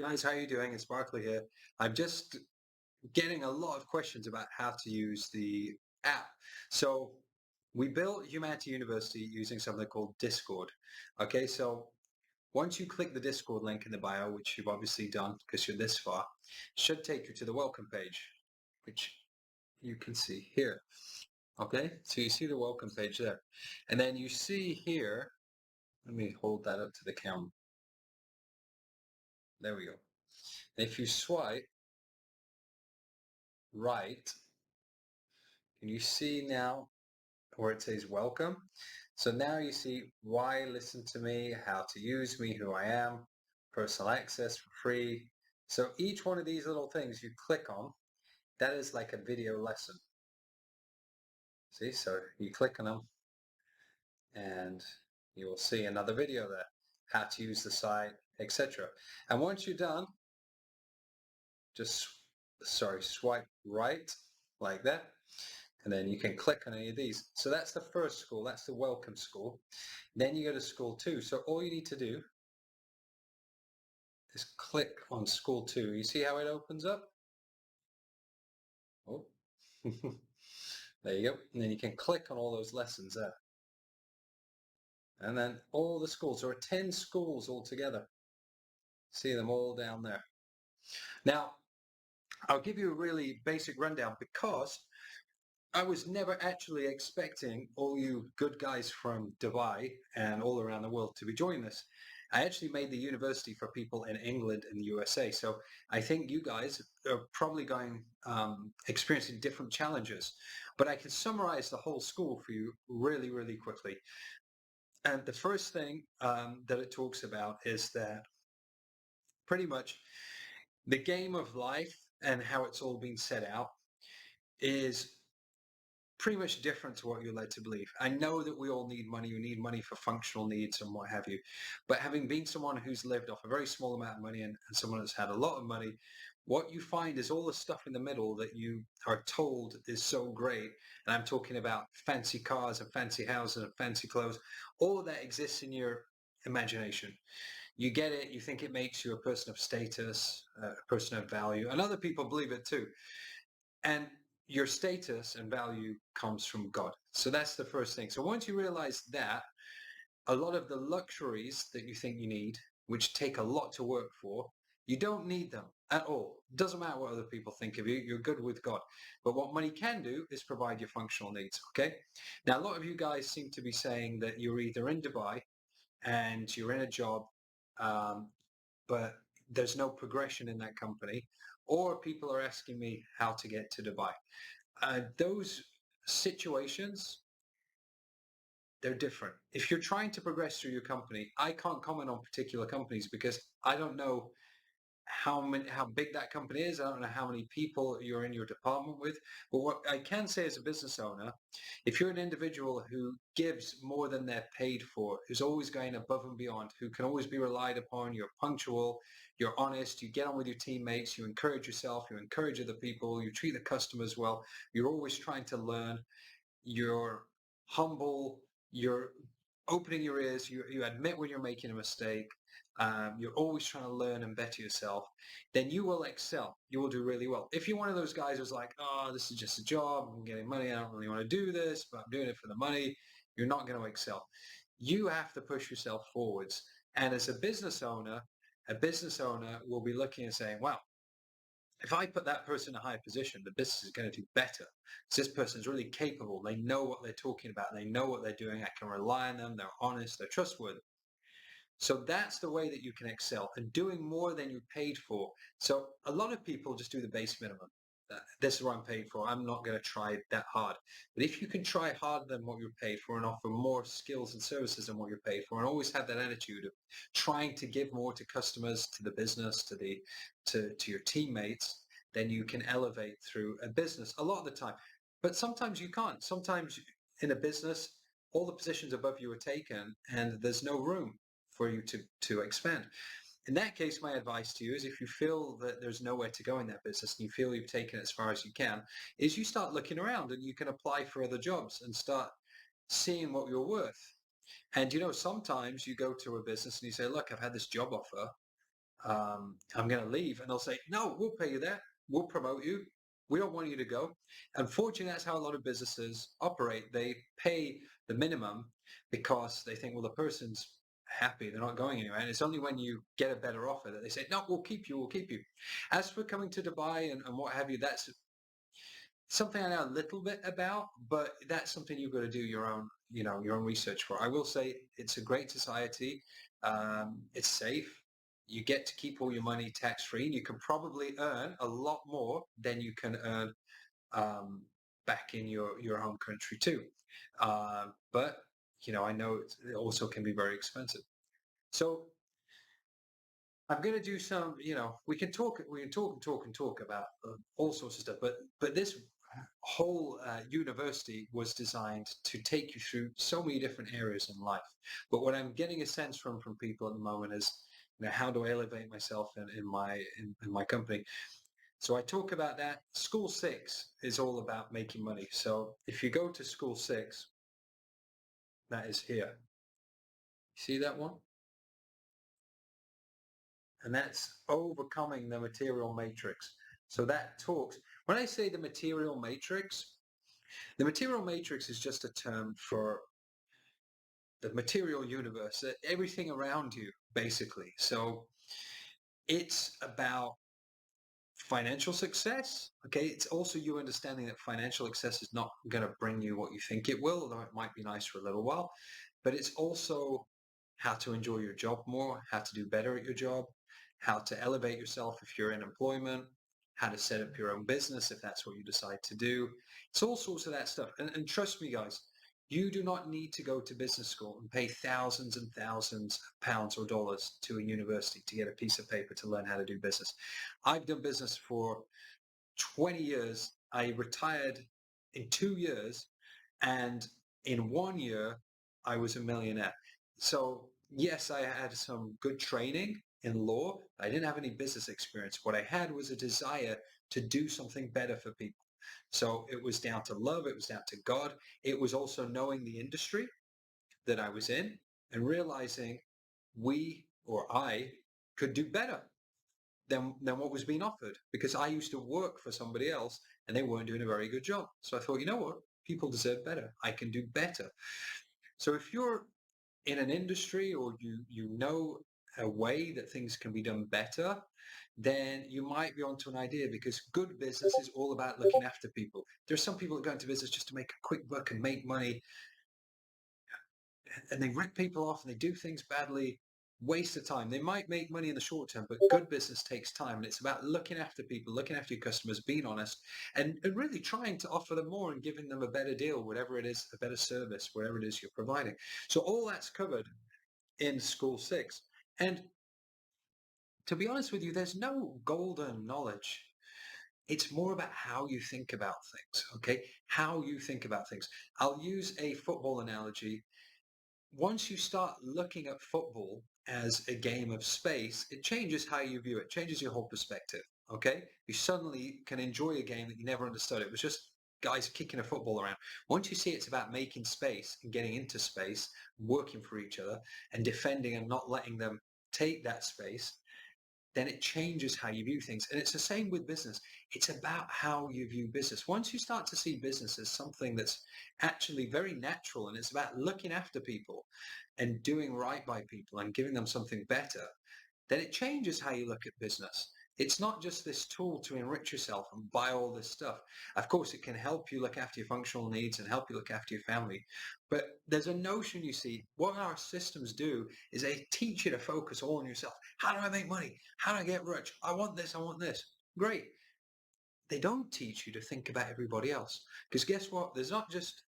Guys, how are you doing? It's Barkley here. I'm just getting a lot of questions about how to use the app. So we built Humanity University using something called Discord. Okay, so once you click the Discord link in the bio, which you've obviously done because you're this far, should take you to the welcome page, which you can see here. Okay, so you see the welcome page there. And then you see here, let me hold that up to the camera. There we go. If you swipe right, can you see now where it says welcome? So now you see why listen to me, how to use me, who I am, personal access for free. So each one of these little things you click on, that is like a video lesson. See, so you click on them and you will see another video there, how to use the site, etc. And once you're done, just, swipe right like that. And then you can click on any of these. So that's the first school, that's the welcome school. Then you go to school 2. So all you need to do is click on school 2. You see how it opens up? Oh, there you go. And then you can click on all those lessons there. And then all the schools, there are 10 schools altogether. See them all down there. Now, I'll give you a really basic rundown because I was never actually expecting all you good guys from Dubai and all around the world to be joining this. I actually made the university for people in England and the USA. So I think you guys are probably going experiencing different challenges, but I can summarize the whole school for you really, really quickly. And the first thing that it talks about is that pretty much the game of life and how it's all been set out is pretty much different to what you're led to believe. I know that we all need money. We need money for functional needs and what have you. But having been someone who's lived off a very small amount of money and someone that's had a lot of money, what you find is all the stuff in the middle that you are told is so great. And I'm talking about fancy cars and fancy houses and fancy clothes. All of that exists in your imagination. You get it. You think it makes you a person of status, a person of value. And other people believe it too. And your status and value comes from God. So that's the first thing. So once you realize that, a lot of the luxuries that you think you need, which take a lot to work for, you don't need them at all. Doesn't matter what other people think of you. You're good with God. But what money can do is provide your functional needs. Okay. Now, a lot of you guys seem to be saying that you're either in Dubai and you're in a job, um, but there's no progression in that company, or people are asking me how to get to Dubai. Those situations, they're different. If you're trying to progress through your company, I can't comment on particular companies because I don't know how big that company is. I don't know how many people you're in your department with. But what I can say as a business owner, if you're an individual who gives more than they're paid for, who's always going above and beyond, who can always be relied upon, you're punctual, you're honest, you get on with your teammates, you encourage yourself, you encourage other people, you treat the customers well, you're always trying to learn, you're humble, you're opening your ears, you admit when you're making a mistake, you're always trying to learn and better yourself, then you will excel. You will do really well. If you're one of those guys who's like, oh, this is just a job, I'm getting money, I don't really want to do this, but I'm doing it for the money, you're not going to excel. You have to push yourself forwards. And as a business owner will be looking and saying, wow, if I put that person in a higher position, the business is going to do better. Because this person is really capable. They know what they're talking about. They know what they're doing. I can rely on them. They're honest. They're trustworthy. So that's the way that you can excel and doing more than you paid for. So a lot of people just do the base minimum. This is what I'm paid for. I'm not going to try that hard. But if you can try harder than what you're paid for and offer more skills and services than what you're paid for and always have that attitude of trying to give more to customers, to the business, to your teammates, then you can elevate through a business a lot of the time. But sometimes you can't. Sometimes in a business, all the positions above you are taken and there's no room for you to expand. In that case, my advice to you is if you feel that there's nowhere to go in that business and you feel you've taken it as far as you can, is you start looking around and you can apply for other jobs and start seeing what you're worth. And sometimes you go to a business and you say, look, I've had this job offer. I'm going to leave. And they'll say, no, we'll pay you that. We'll promote you. We don't want you to go. Unfortunately, that's how a lot of businesses operate. They pay the minimum because they think, well, the person's happy. They're not going anywhere. And it's only when you get a better offer that they say, no, we'll keep you. We'll keep you. As for coming to Dubai and what have you, that's something I know a little bit about, but that's something you've got to do your own, your own research for. I will say it's a great society. It's safe. You get to keep all your money tax free, and you can probably earn a lot more than you can earn back in your home country too. But I know it also can be very expensive. So I'm going to do some, we can talk about all sorts of stuff, but this whole university was designed to take you through so many different areas in life. But what I'm getting a sense from people at the moment is, how do I elevate myself in my company? So I talk about that. School 6 is all about making money. So if you go to School 6, that is here. See that one? And that's overcoming the material matrix. So that talks, when I say the material matrix is just a term for the material universe, everything around you, basically. So it's about financial success. Okay. It's also you understanding that financial success is not going to bring you what you think it will, although it might be nice for a little while, but it's also how to enjoy your job more, how to do better at your job, how to elevate yourself if you're in employment, how to set up your own business if that's what you decide to do. It's all sorts of that stuff. And trust me, guys, you do not need to go to business school and pay thousands and thousands of pounds or dollars to a university to get a piece of paper to learn how to do business. I've done business for 20 years. I retired in 2 years, and in 1 year, I was a millionaire. So yes, I had some good training in law. I didn't have any business experience. What I had was a desire to do something better for people. So it was down to love. It was down to God. It was also knowing the industry that I was in and realizing I could do better than what was being offered, because I used to work for somebody else and they weren't doing a very good job. So I thought, you know what? People deserve better. I can do better. So if you're in an industry, or you know a way that things can be done better, then you might be onto an idea, because good business is all about looking after people. There's some people that go into business just to make a quick buck and make money, and they rip people off and they do things badly, waste of time. They might make money in the short term, but good business takes time, and it's about looking after people, looking after your customers, being honest, and really trying to offer them more and giving them a better deal, whatever it is, a better service, whatever it is you're providing. So all that's covered in School 6. And to be honest with you, there's no golden knowledge. It's more about how you think about things, okay? How you think about things. I'll use a football analogy. Once you start looking at football as a game of space, it changes how you view it, changes your whole perspective, okay? You suddenly can enjoy a game that you never understood. It was just guys kicking a football around. Once you see it's about making space and getting into space, working for each other and defending and not letting them take that space, then it changes how you view things. And it's the same with business. It's about how you view business. Once you start to see business as something that's actually very natural, and it's about looking after people and doing right by people and giving them something better, then it changes how you look at business. It's not just this tool to enrich yourself and buy all this stuff. Of course, it can help you look after your functional needs and help you look after your family. But there's a notion, you see, what our systems do is they teach you to focus all on yourself. How do I make money? How do I get rich? I want this. I want this. Great. They don't teach you to think about everybody else. Because guess what? There's not just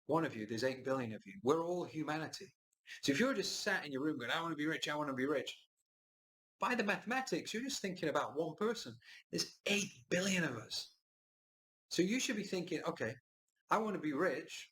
one of you. There's 8 billion of you. We're all humanity. So if you're just sat in your room going, I want to be rich, I want to be rich, by the mathematics, you're just thinking about one person. There's 8 billion of us. So you should be thinking, okay, I want to be rich.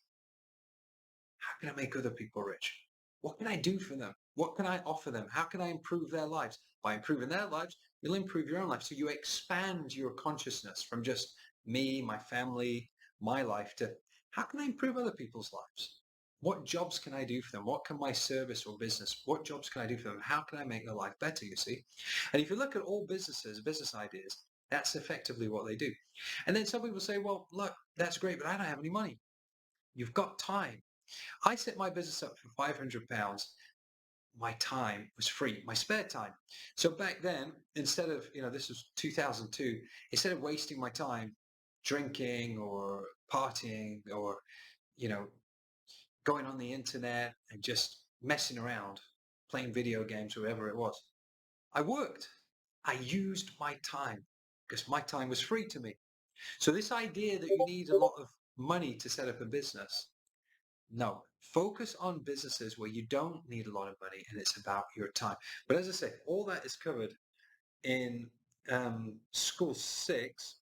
How can I make other people rich? What can I do for them? What can I offer them? How can I improve their lives? By improving their lives, you'll improve your own life. So you expand your consciousness from just me, my family, my life, to how can I improve other people's lives? What jobs can I do for them? What can my service or business, what jobs can I do for them? How can I make their life better, you see? And if you look at all businesses, business ideas, that's effectively what they do. And then some people say, well, look, that's great, but I don't have any money. You've got time. I set my business up for £500. My time was free, my spare time. So back then, instead of, this was 2002, instead of wasting my time drinking or partying or, you know, going on the internet and just messing around, playing video games, whatever it was, I worked. I used my time because my time was free to me. So this idea that you need a lot of money to set up a business, no, focus on businesses where you don't need a lot of money and it's about your time. But as I say, all that is covered in School 6.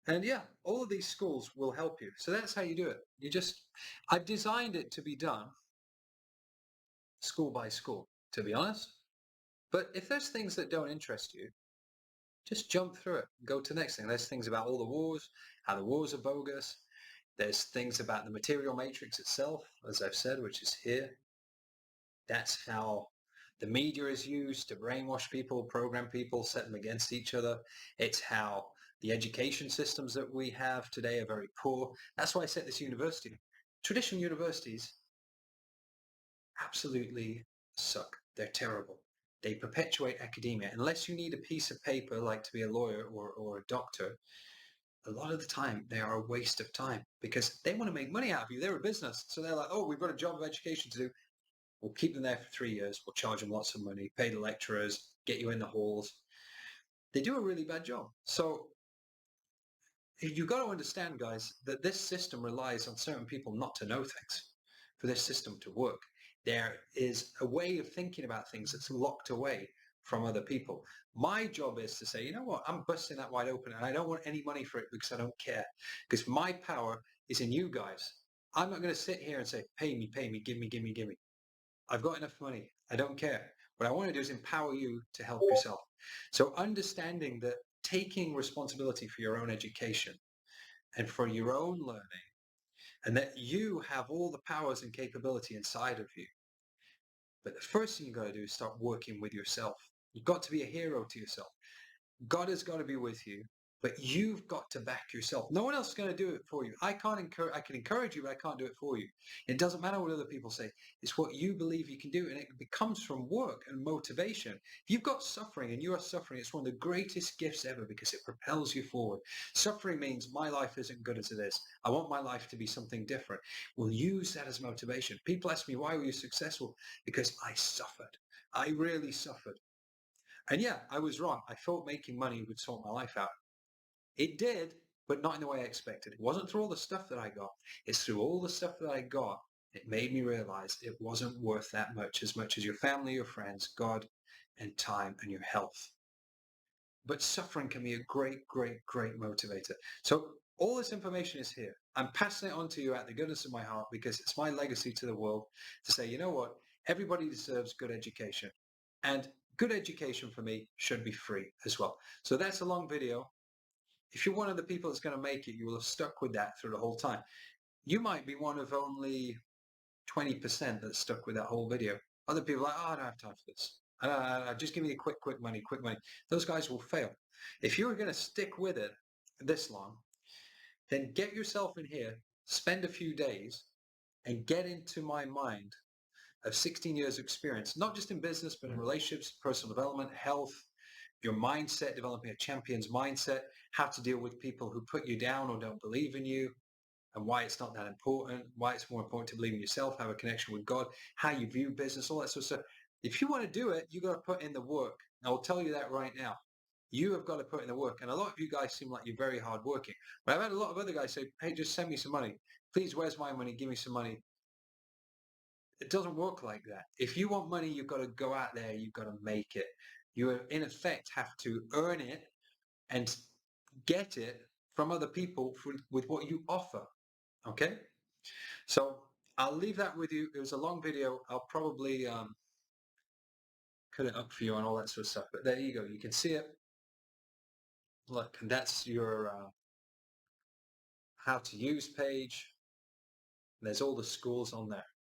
And yeah, all of these schools will help you. So that's how you do it. I've designed it to be done school by school, to be honest. But if there's things that don't interest you, just jump through it. Go to the next thing. There's things about all the wars, how the wars are bogus. There's things about the material matrix itself, as I've said, which is here. That's how the media is used to brainwash people, program people, set them against each other. It's how the education systems that we have today are very poor. That's why I set this university. Traditional universities absolutely suck. They're terrible. They perpetuate academia. Unless you need a piece of paper like to be a lawyer or a doctor, a lot of the time they are a waste of time because they want to make money out of you. They're a business. So they're like, oh, we've got a job of education to do. We'll keep them there for 3 years. We'll charge them lots of money, pay the lecturers, get you in the halls. They do a really bad job. So you've got to understand, guys, that this system relies on certain people not to know things for this system to work. There is a way of thinking about things that's locked away from other people. My job is to say, you know what, I'm busting that wide open and I don't want any money for it because I don't care. Because my power is in you guys. I'm not going to sit here and say, pay me, give me, give me, give me. I've got enough money. I don't care. What I want to do is empower you to help yourself. So understanding that taking responsibility for your own education and for your own learning, and that you have all the powers and capability inside of you. But the first thing you've got to do is start working with yourself. You've got to be a hero to yourself. God has got to be with you, but you've got to back yourself. No one else is going to do it for you. I can encourage you, but I can't do it for you. It doesn't matter what other people say. It's what you believe you can do, and it comes from work and motivation. If you've got suffering and you are suffering, it's one of the greatest gifts ever because it propels you forward. Suffering means my life isn't good as it is. I want my life to be something different. We'll use that as motivation. People ask me, why were you successful? Because I suffered. I really suffered. And yeah, I was wrong. I thought making money would sort my life out. It did, but not in the way I expected. It wasn't through all the stuff that I got. It's through all the stuff that I got. It made me realize it wasn't worth that much as your family, your friends, God, and time and your health. But suffering can be a great, great, great motivator. So all this information is here. I'm passing it on to you out of the goodness of my heart because it's my legacy to the world to say, you know what? Everybody deserves good education. And good education for me should be free as well. So that's a long video. If you're one of the people that's going to make it, you will have stuck with that through the whole time. You might be one of only 20% that's stuck with that whole video. Other people are like, oh, I don't have time for this. Just give me the quick money, quick money. Those guys will fail. If you're going to stick with it this long, then get yourself in here, spend a few days, and get into my mind of 16 years of experience, not just in business, but in relationships, personal development, health, your mindset, developing a champion's mindset, how to deal with people who put you down or don't believe in you, and why it's not that important, why it's more important to believe in yourself, have a connection with God, how you view business, all that sort of stuff. If you want to do it, you got to put in the work. And I'll tell you that right now. You have got to put in the work. And a lot of you guys seem like you're very hard working. But I've had a lot of other guys say, hey, just send me some money. Please, where's my money? Give me some money. It doesn't work like that. If you want money, you've got to go out there. You've got to make it. You, in effect, have to earn it and get it from other people with what you offer. Okay? So I'll leave that with you. It was a long video. I'll probably cut it up for you and all that sort of stuff. But there you go. You can see it. Look, and that's your how to use page. There's all the schools on there.